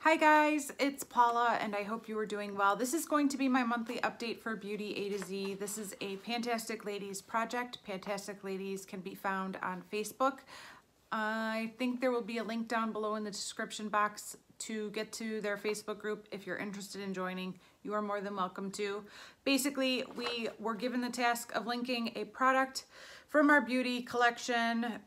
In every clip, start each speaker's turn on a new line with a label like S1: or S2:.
S1: Hi guys, it's Paula and I hope you are doing well. This is going to be my monthly update for Beauty A to Z. This is a Fantastic Ladies project. Fantastic Ladies can be found on Facebook. I think there will be a link down below in the description box to get to their Facebook group. If you're interested in joining, you are more than welcome to. Basically, we were given the task of linking a product from our beauty collection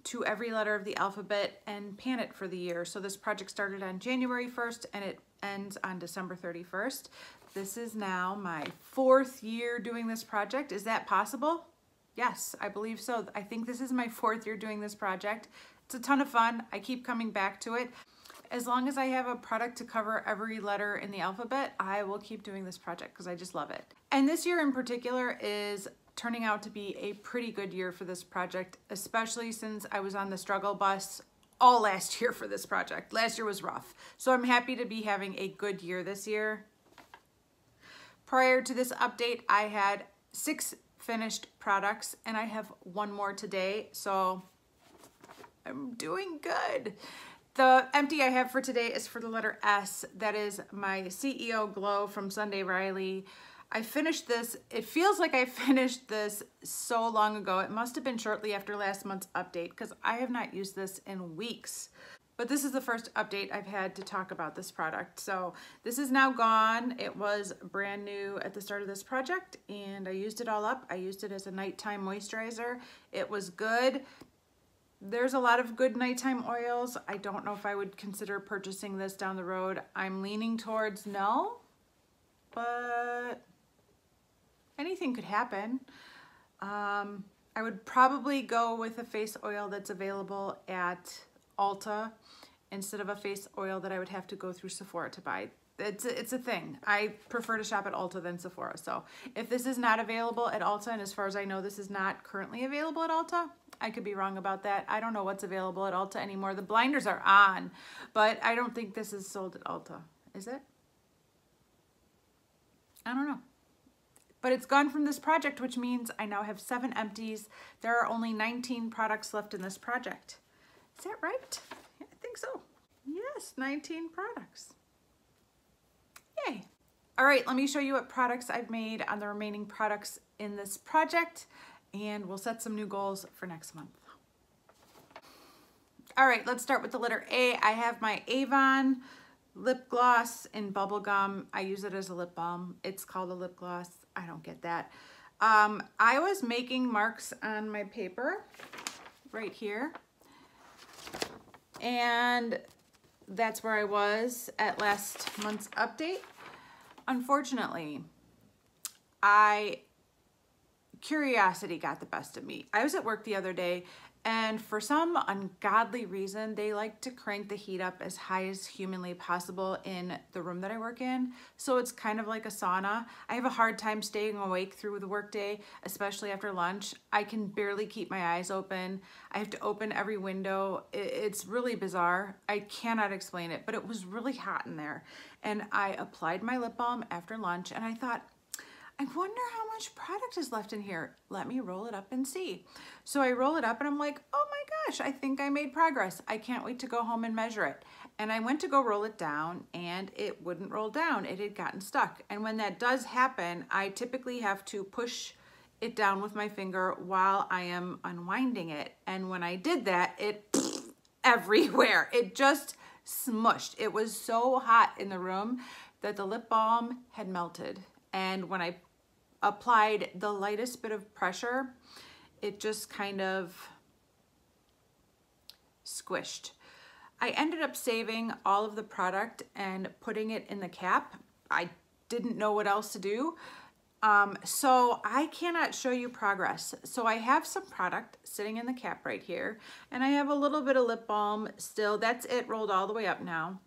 S1: to every letter of the alphabet and pan it for the year. So this project started on January 1st and it ends on December 31st. This is now my 4th year doing this project. Is that possible? Yes, I believe so. I think this is my 4th year doing this project. It's a ton of fun. I keep coming back to it. As long as I have a product to cover every letter in the alphabet, I will keep doing this project because I just love it. And this year in particular is turning out to be a pretty good year for this project, especially since I was on the struggle bus all last year for this project. Last year was rough. So I'm happy to be having a good year this year. Prior to this update, I had 6 finished products and I have 1 more today. So I'm doing good. The empty I have for today is for the letter S. That is my CEO Glow from Sunday Riley. I finished this, it feels like I finished this so long ago. It must have been shortly after last month's update because I have not used this in weeks. But this is the first update I've had to talk about this product. So this is now gone. It was brand new at the start of this project and I used it all up. I used it as a nighttime moisturizer. It was good. There's a lot of good nighttime oils. I don't know if I would consider purchasing this down the road. I'm leaning towards no, but anything could happen. I would probably go with a face oil that's available at Ulta instead of a face oil that I would have to go through Sephora to buy. It's a thing. I prefer to shop at Ulta than Sephora. So if this is not available at Ulta, and as far as I know, this is not currently available at Ulta, I could be wrong about that. I don't know what's available at Ulta anymore. The blinders are on, but I don't think this is sold at Ulta. Is it? I don't know. But it's gone from this project, which means I now have 7 empties. There are only 19 products left in this project. Is that right? Yeah, I think so. Yes, 19 products. Yay. All right, let me show you what products I've made on the remaining products in this project, and we'll set some new goals for next month. All right, let's start with the letter A. I have my Avon Lip Gloss in Bubblegum. I use it as a lip balm. It's called a lip gloss. I don't get that. I was making marks on my paper right here. And that's where I was at last month's update. Unfortunately, curiosity got the best of me. I was at work the other day and for some ungodly reason, they like to crank the heat up as high as humanly possible in the room that I work in. So it's kind of like a sauna. I have a hard time staying awake through the workday, especially after lunch. I can barely keep my eyes open. I have to open every window. It's really bizarre. I cannot explain it, but it was really hot in there. And I applied my lip balm after lunch and I thought, I wonder how much product is left in here. Let me roll it up and see. So I roll it up and I'm like, oh my gosh, I think I made progress. I can't wait to go home and measure it. And I went to go roll it down and it wouldn't roll down. It had gotten stuck. And when that does happen, I typically have to push it down with my finger while I am unwinding it. And when I did that, it everywhere. It just smushed. It was so hot in the room that the lip balm had melted. And when I applied the lightest bit of pressure, it just kind of squished. I ended up saving all of the product and putting it in the cap. I didn't know what else to do. So I cannot show you progress. So I have some product sitting in the cap right here, and I have a little bit of lip balm still. That's it rolled all the way up now.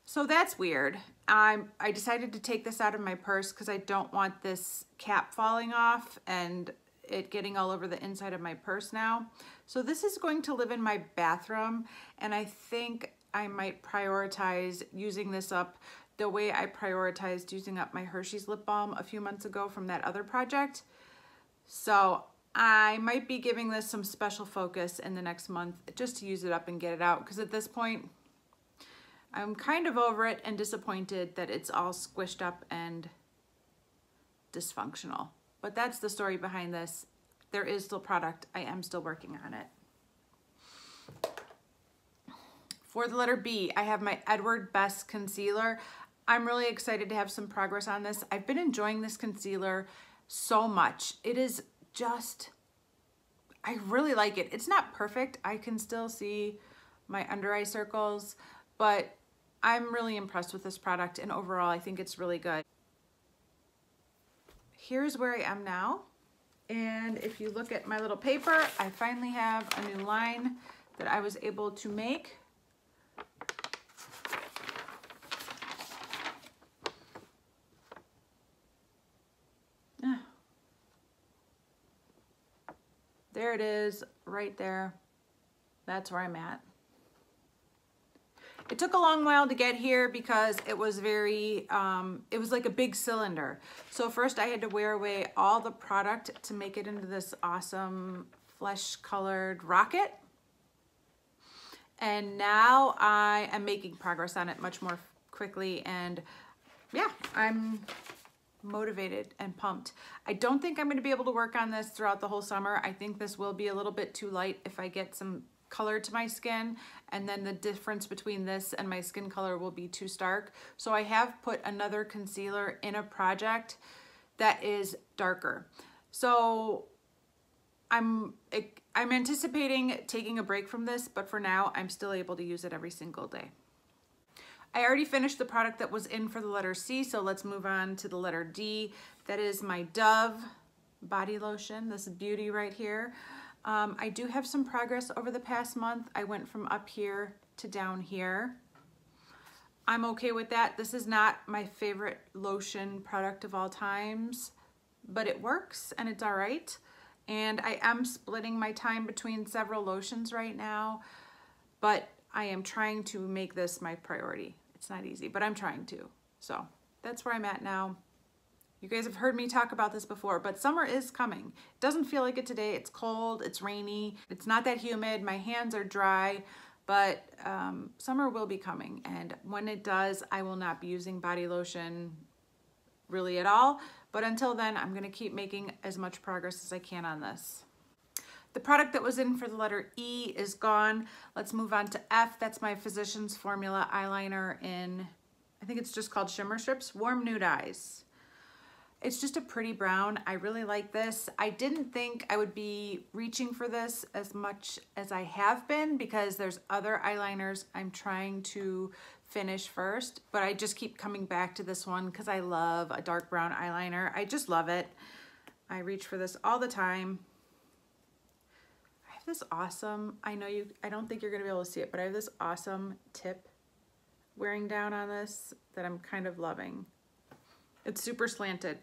S1: So that's weird. I decided to take this out of my purse because I don't want this cap falling off and it getting all over the inside of my purse now. So this is going to live in my bathroom, and I think I might prioritize using this up the way I prioritized using up my Hershey's lip balm a few months ago from that other project. So I might be giving this some special focus in the next month just to use it up and get it out, because at this point, I'm kind of over it and disappointed that it's all squished up and dysfunctional. But that's the story behind this. There is still product. I am still working on it. For the letter B, I have my Edward Best Concealer. I'm really excited to have some progress on this. I've been enjoying this concealer so much. It is just, I really like it. It's not perfect. I can still see my under eye circles, but I'm really impressed with this product, and overall I think it's really good. Here's where I am now, and if you look at my little paper, I finally have a new line that I was able to make. There it is, right there. That's where I'm at. It took a long while to get here because it was very, it was like a big cylinder. So first I had to wear away all the product to make it into this awesome flesh colored rocket. And now I am making progress on it much more quickly, and yeah, I'm motivated and pumped. I don't think I'm going to be able to work on this throughout the whole summer. I think this will be a little bit too light if I get some color to my skin, and then the difference between this and my skin color will be too stark. So I have put another concealer in a project that is darker. So I'm anticipating taking a break from this, but for now I'm still able to use it every single day. I already finished the product that was in for the letter C, so let's move on to the letter D. That is my Dove body lotion, this beauty right here. I do have some progress over the past month. I went from up here to down here. I'm okay with that. This is not my favorite lotion product of all times, but it works and it's all right. And I am splitting my time between several lotions right now, but I am trying to make this my priority. It's not easy, but I'm trying to. So that's where I'm at now. You guys have heard me talk about this before, but summer is coming. It doesn't feel like it today. It's cold, it's rainy, it's not that humid, my hands are dry, but summer will be coming. And when it does, I will not be using body lotion really at all. But until then, I'm gonna keep making as much progress as I can on this. The product that was in for the letter E is gone. Let's move on to F. That's my Physicians Formula eyeliner in, I think it's just called Shimmer Strips, Warm Nude Eyes. It's just a pretty brown. I really like this. I didn't think I would be reaching for this as much as I have been because there's other eyeliners I'm trying to finish first, but I just keep coming back to this one because I love a dark brown eyeliner. I just love it. I reach for this all the time. I have this awesome, I don't think you're gonna be able to see it, but I have this awesome tip wearing down on this that I'm kind of loving. It's super slanted.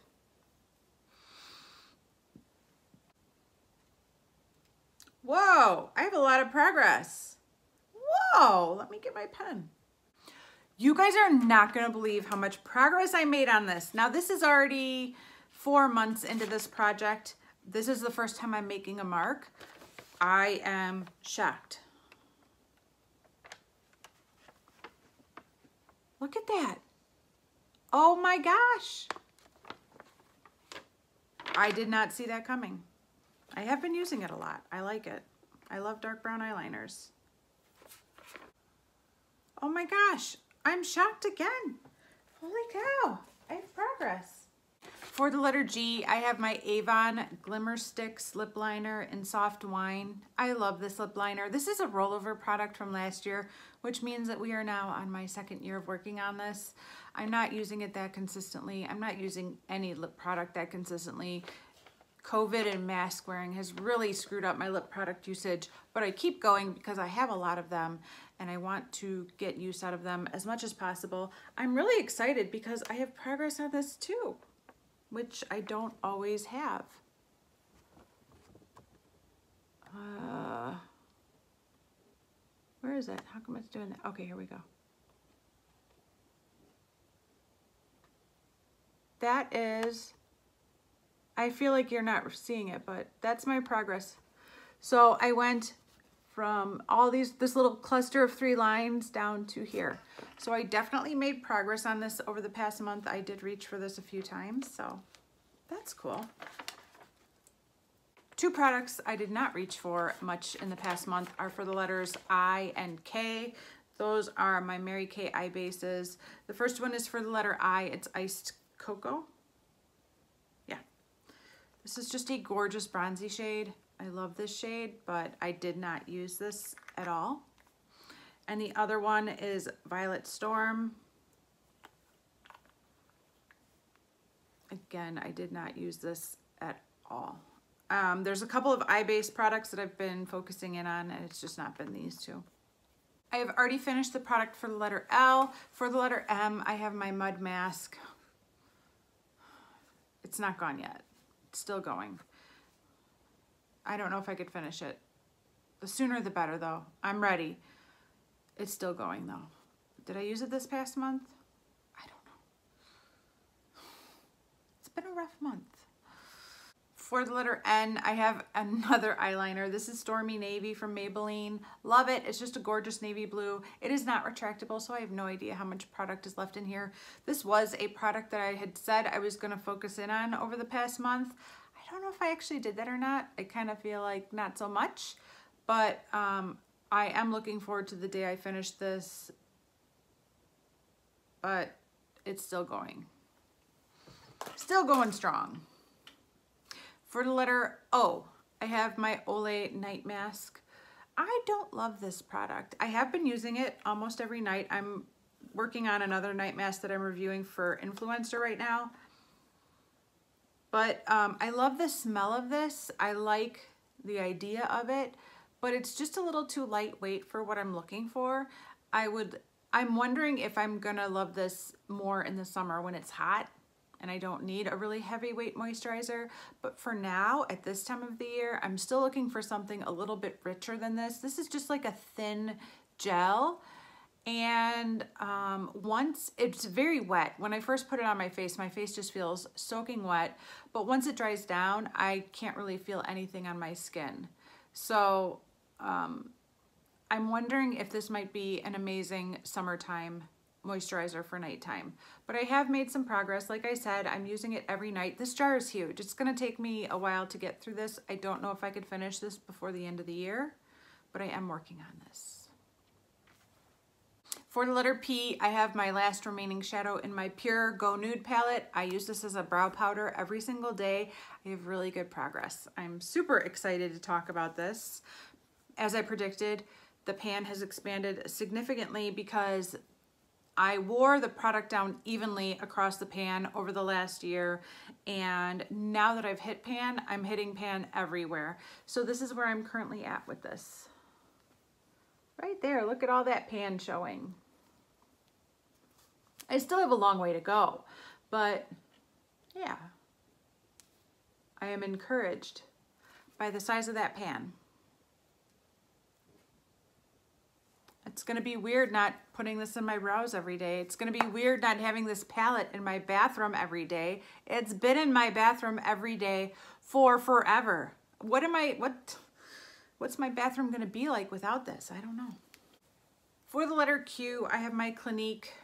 S1: Whoa, I have a lot of progress. Whoa, let me get my pen. You guys are not gonna believe how much progress I made on this. Now this is already 4 months into this project. This is the first time I'm making a mark. I am shocked. Look at that. Oh my gosh. I did not see that coming. I have been using it a lot. I like it. I love dark brown eyeliners. Oh my gosh, I'm shocked again. Holy cow, I have progress. For the letter G, I have my Avon Glimmer Sticks lip liner in Soft Wine. I love this lip liner. This is a rollover product from last year, which means that we are now on my 2nd year of working on this. I'm not using it that consistently. I'm not using any lip product that consistently. COVID and mask wearing has really screwed up my lip product usage, but I keep going because I have a lot of them and I want to get use out of them as much as possible. I'm really excited because I have progress on this too, which I don't always have. Where is it? How come it's doing that? Okay, here we go. That is, I feel like you're not seeing it, but that's my progress. So I went from all this little cluster of 3 lines down to here. So I definitely made progress on this over the past month. I did reach for this a few times, so that's cool. 2 products I did not reach for much in the past month are for the letters I and K. Those are my Mary Kay eye bases. The first one is for the letter I. It's Iced Cocoa. Yeah. This is just a gorgeous bronzy shade. I love this shade, but I did not use this at all. And the other one is Violet Storm. Again, I did not use this at all. There's a couple of eye-based products that I've been focusing in on, and it's just not been these 2. I have already finished the product for the letter L. For the letter M, I have my Mud Mask. It's not gone yet. It's still going. I don't know if I could finish it. The sooner the better, though. I'm ready. It's still going, though. Did I use it this past month? I don't know. It's been a rough month. For the letter N, I have another eyeliner. This is Stormy Navy from Maybelline. Love it. It's just a gorgeous navy blue. It is not retractable, so I have no idea how much product is left in here. This was a product that I had said I was going to focus in on over the past month. I don't know if I actually did that or not. I kind of feel like not so much, but I am looking forward to the day I finish this, but it's still going. Still going strong. For the letter O, I have my Olay Night Mask. I don't love this product. I have been using it almost every night. I'm working on another night mask that I'm reviewing for Influencer right now. But I love the smell of this. I like the idea of it, but it's just a little too lightweight for what I'm looking for. I'm wondering if I'm gonna love this more in the summer when it's hot and I don't need a really heavyweight moisturizer. But for now, at this time of the year, I'm still looking for something a little bit richer than this. This is just like a thin gel. And once it's very wet, when I first put it on my face just feels soaking wet. But once it dries down, I can't really feel anything on my skin. So I'm wondering if this might be an amazing summertime moisturizer for nighttime. But I have made some progress. Like I said, I'm using it every night. This jar is huge. It's gonna take me a while to get through this. I don't know if I could finish this before the end of the year, but I am working on this. For the letter P, I have my last remaining shadow in my Pure Go Nude palette. I use this as a brow powder every single day. I have really good progress. I'm super excited to talk about this. As I predicted, the pan has expanded significantly because I wore the product down evenly across the pan over the last year, and now that I've hit pan, I'm hitting pan everywhere. So this is where I'm currently at with this. Right there, look at all that pan showing. I still have a long way to go, but yeah, I am encouraged by the size of that pan. It's gonna be weird not putting this in my brows every day. It's gonna be weird not having this palette in my bathroom every day. It's been in my bathroom every day for forever. What's my bathroom gonna be like without this? I don't know. For the letter Q, I have my Clinique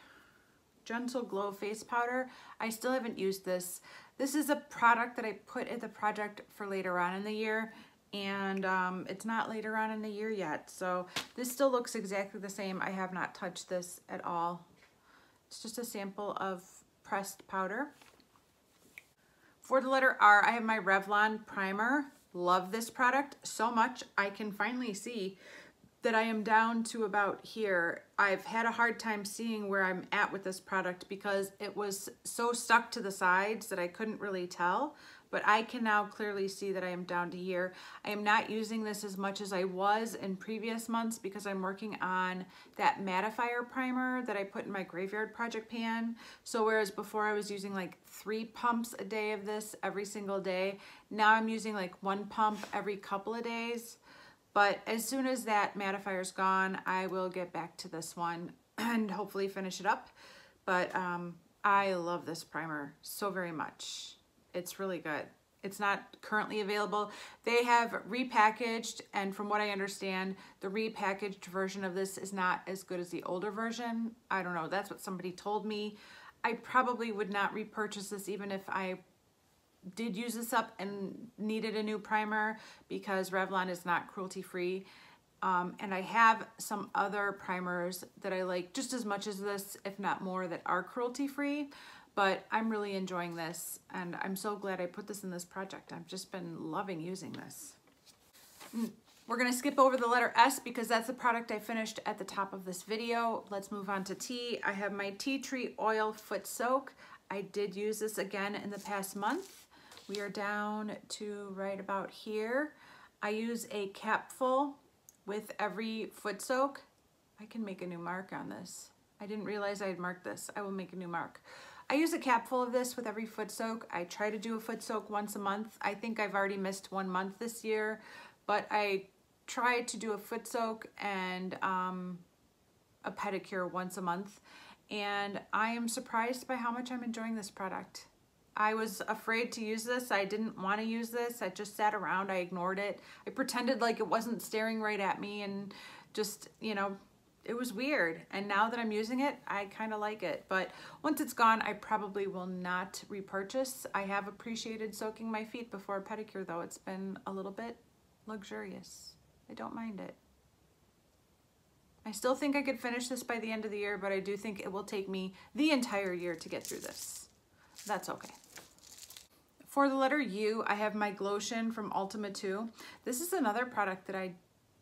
S1: Gentle Glow Face Powder. I still haven't used this. This is a product that I put in the project for later on in the year, and it's not later on in the year yet. So this still looks exactly the same. I have not touched this at all. It's just a sample of pressed powder. For the letter R, I have my Revlon Primer. Love this product so much. I can finally see that I am down to about here. I've had a hard time seeing where I'm at with this product because it was so stuck to the sides that I couldn't really tell, but I can now clearly see that I am down to here. I am not using this as much as I was in previous months because I'm working on that mattifier primer that I put in my Graveyard Project pan. So whereas before I was using like 3 pumps a day of this every single day, now I'm using like 1 pump every couple of days. But as soon as that mattifier's gone, I will get back to this one and hopefully finish it up. But I love this primer so very much. It's really good. It's not currently available. They have repackaged, and from what I understand, the repackaged version of this is not as good as the older version. I don't know, that's what somebody told me. I probably would not repurchase this even if I did use this up and needed a new primer, because Revlon is not cruelty-free. And I have some other primers that I like just as much as this, if not more, that are cruelty-free. But I'm really enjoying this, and I'm so glad I put this in this project. I've just been loving using this. We're gonna skip over the letter S because that's the product I finished at the top of this video. Let's move on to T. I have my Tea Tree Oil Foot Soak. I did use this again in the past month. We are down to right about here. I use a capful with every foot soak. I can make a new mark on this. I didn't realize I had marked this. I will make a new mark. I use a capful of this with every foot soak. I try to do a foot soak once a month. I think I've already missed 1 month this year, but I try to do a foot soak and a pedicure once a month. And I am surprised by how much I'm enjoying this product. I was afraid to use this. I didn't want to use this. I just sat around. I ignored it. I pretended like it wasn't staring right at me, and just, you know, it was weird. And now that I'm using it, I kind of like it. But once it's gone, I probably will not repurchase. I have appreciated soaking my feet before a pedicure, though. It's been a little bit luxurious. I don't mind it. I still think I could finish this by the end of the year, but I do think it will take me the entire year to get through this. That's okay. For the letter U, I have my Lotion from Ultima 2. This is another product that I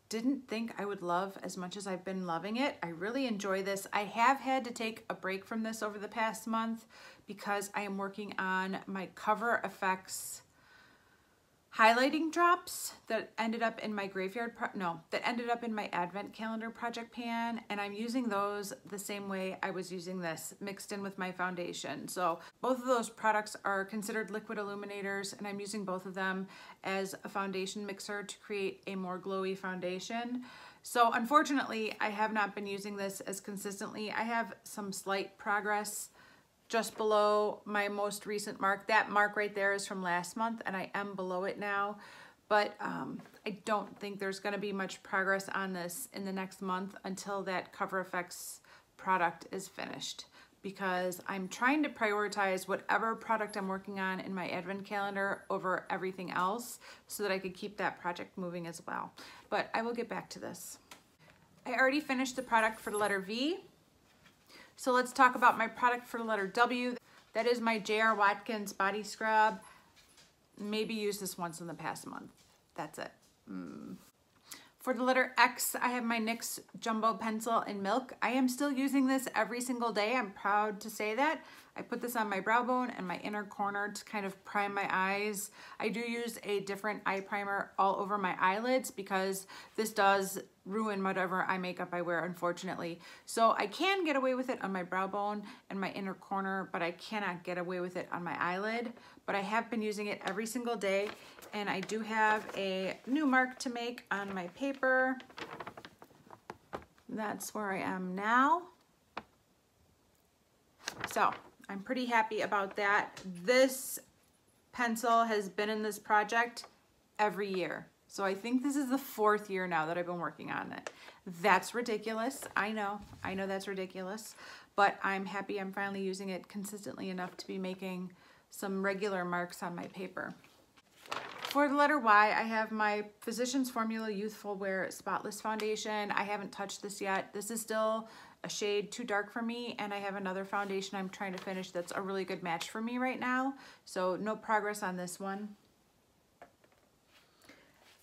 S1: didn't think I would love as much as I've been loving it. I really enjoy this. I have had to take a break from this over the past month because I am working on my Cover FX highlighting drops that ended up in my advent calendar project pan, and I'm using those the same way I was using this, mixed in with my foundation. So both of those products are considered liquid illuminators, and I'm using both of them as a foundation mixer to create a more glowy foundation. So unfortunately, I have not been using this as consistently. I have some slight progress just below my most recent mark. That mark right there is from last month, and I am below it now. But I don't think there's gonna be much progress on this in the next month until that Cover FX product is finished, because I'm trying to prioritize whatever product I'm working on in my advent calendar over everything else so that I could keep that project moving as well. But I will get back to this. I already finished the product for the letter V. So let's talk about my product for the letter W. That is my J.R. Watkins Body Scrub. Maybe used this once in the past month. That's it. For the letter X, I have my NYX Jumbo Pencil in Milk. I am still using this every single day. I'm proud to say that. I put this on my brow bone and my inner corner to kind of prime my eyes. I do use a different eye primer all over my eyelids because this does ruin whatever eye makeup I wear, unfortunately. So I can get away with it on my brow bone and my inner corner, but I cannot get away with it on my eyelid. But I have been using it every single day, and I do have a new mark to make on my paper. That's where I am now. So I'm pretty happy about that. This pencil has been in this project every year. So I think this is the 4th year now that I've been working on it. That's ridiculous. I know that's ridiculous, but I'm happy I'm finally using it consistently enough to be making some regular marks on my paper. For the letter Y, I have my Physicians Formula Youthful Wear Spotless Foundation. I haven't touched this yet. This is still a shade too dark for me, and I have another foundation I'm trying to finish that's a really good match for me right now. So no progress on this one.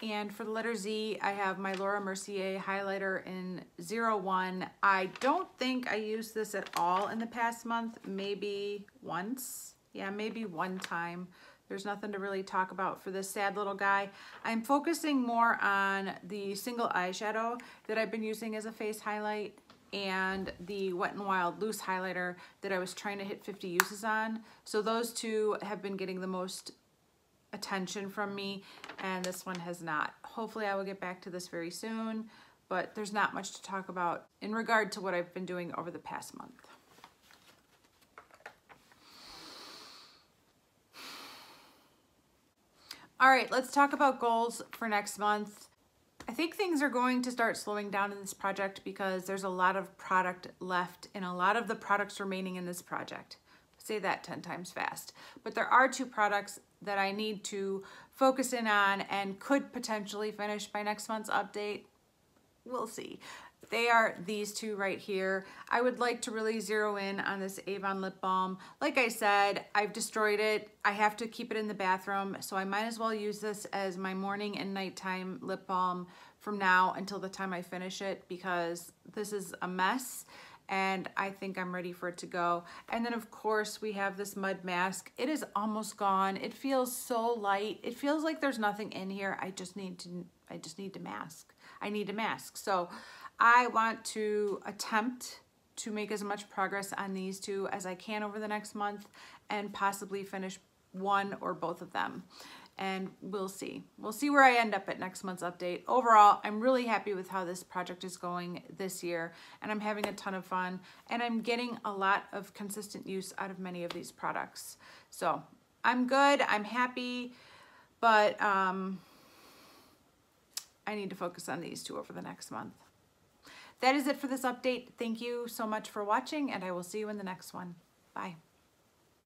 S1: And for the letter Z, I have my Laura Mercier highlighter in 01. I don't think I used this at all in the past month, maybe once. Yeah, maybe one time. There's nothing to really talk about for this sad little guy. I'm focusing more on the single eyeshadow that I've been using as a face highlight and the Wet n Wild loose highlighter that I was trying to hit 50 uses on. So those two have been getting the most attention from me, and this one has not. Hopefully I will get back to this very soon, but there's not much to talk about in regard to what I've been doing over the past month. All right, let's talk about goals for next month. I think things are going to start slowing down in this project because there's a lot of product left and a lot of the products remaining in this project. Say that 10 times fast. But there are 2 products that I need to focus in on and could potentially finish by next month's update. We'll see. They are these 2 right here. I would like to really zero in on this Avon Lip Balm. Like I said, I've destroyed it. I have to keep it in the bathroom, so I might as well use this as my morning and nighttime lip balm from now until the time I finish it, because this is a mess and I think I'm ready for it to go. And then of course we have this mud mask. It is almost gone. It feels so light. It feels like there's nothing in here. I just need to mask. I need a mask. So I want to attempt to make as much progress on these 2 as I can over the next month and possibly finish one or both of them. And we'll see. We'll see where I end up at next month's update. Overall, I'm really happy with how this project is going this year, and I'm having a ton of fun, and I'm getting a lot of consistent use out of many of these products. So I'm good, I'm happy, but I need to focus on these 2 over the next month. That is it for this update. Thank you so much for watching, and I will see you in the next one. Bye.